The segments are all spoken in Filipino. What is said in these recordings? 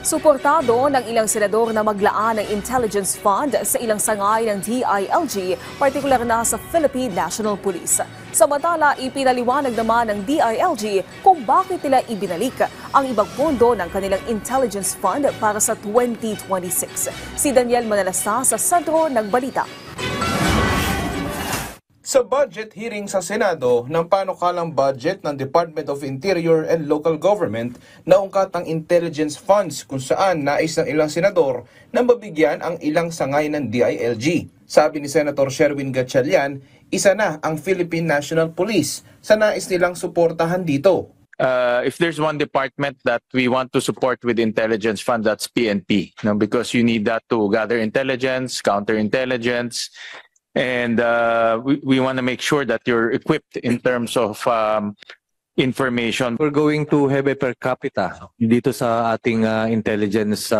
Suportado ng ilang senador na maglaan ng intelligence fund sa ilang sangay ng DILG, partikular na sa Philippine National Police. Samantala, ipinaliwanag naman ng DILG kung bakit nila ibinalik ang ibang pondo ng kanilang intelligence fund para sa 2026. Si Daniel Manalasta sa sentro ng balita. Sa budget hearing sa Senado ng panukalang budget ng Department of Interior and Local Government, naungkat ang intelligence funds kung saan nais ng ilang senador na mabigyan ang ilang sangay ng DILG. Sabi ni Senator Sherwin Gatchalian, isa na ang Philippine National Police sa nais nilang suportahan dito. If there's one department that we want to support with intelligence fund, that's PNP. Because you need that to gather intelligence, counterintelligence, and we want to make sure that you're equipped in terms of information. We're going to have a per capita dito sa ating intelligence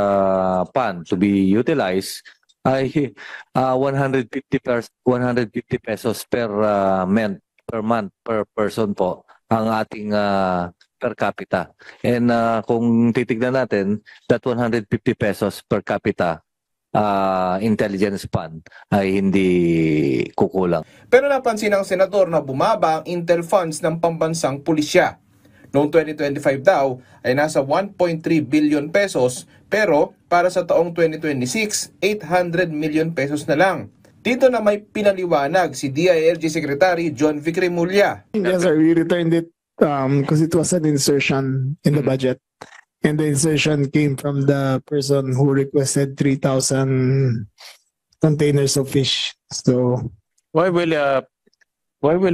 fund to be utilized ay 150 pesos per month per person po ang ating per capita. And kung titignan natin, that 150 pesos per capita intelligence fund ay hindi kukulang. Pero napansin ng senador na bumaba ang intel funds ng pambansang pulisya. Noong 2025 daw ay nasa 1.3 billion pesos, pero para sa taong 2026, 800 million pesos na lang. Dito na may pinaliwanag si DILG Secretary John Vic Remulla. Yes sir, we returned it because it was an insertion in the budget. And the insertion came from the person who requested 3,000 containers of fish. So Why will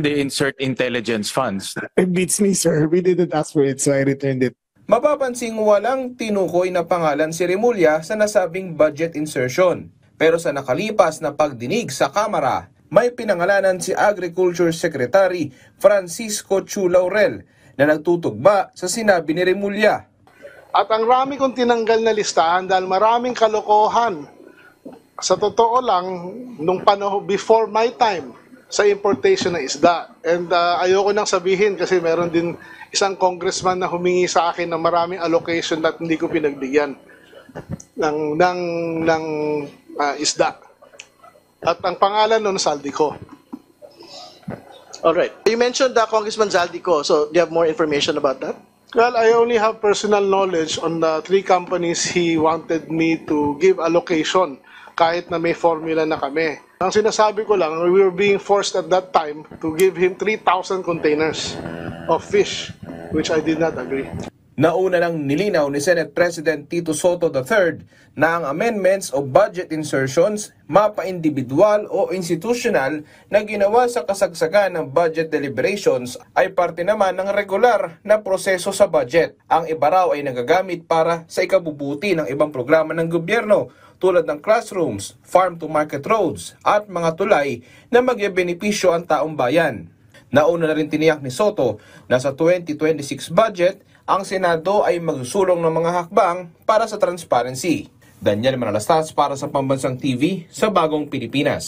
they insert intelligence funds? it beats me, sir. We didn't ask for it, so I returned it. Mapapansing walang tinukoy na pangalan si Remulla sa nasabing budget insertion. Pero sa nakalipas na pagdinig sa Kamara, may pinangalanan si Agriculture Secretary Francisco Chu Laurel na nagtutugma sa sinabi ni Remulla. At ang rami kong tinanggal na listahan dahil maraming kalokohan. Sa totoo lang, nung panahon before my time sa importation ng isda. And ayoko nang sabihin kasi meron din isang congressman na humingi sa akin ng maraming allocation at hindi ko pinagbigyan ng isda. At ang pangalan nun, Saldico. Alright. You mentioned Congressman Zaldico, so do you have more information about that? Well, I only have personal knowledge on the 3 companies he wanted me to give allocation kahit na may formula na kami. Ang sinasabi ko lang, we were being forced at that time to give him 3,000 containers of fish, which I did not agree. Nauna nang nilinaw ni Senate President Tito Soto III na ang amendments o budget insertions mapa-individual o institutional na ginawa sa kasagsagan ng budget deliberations ay parte naman ng regular na proseso sa budget. Ang iba raw ay nagagamit para sa ikabubuti ng ibang programa ng gobyerno tulad ng classrooms, farm-to-market roads at mga tulay na magbebenepisyo ang taong bayan. Nauna na rin tiniyak ni Soto na sa 2026 budget, ang Senado ay magsusulong ng mga hakbang para sa transparency. Daniel Manalastas para sa Pambansang TV sa Bagong Pilipinas.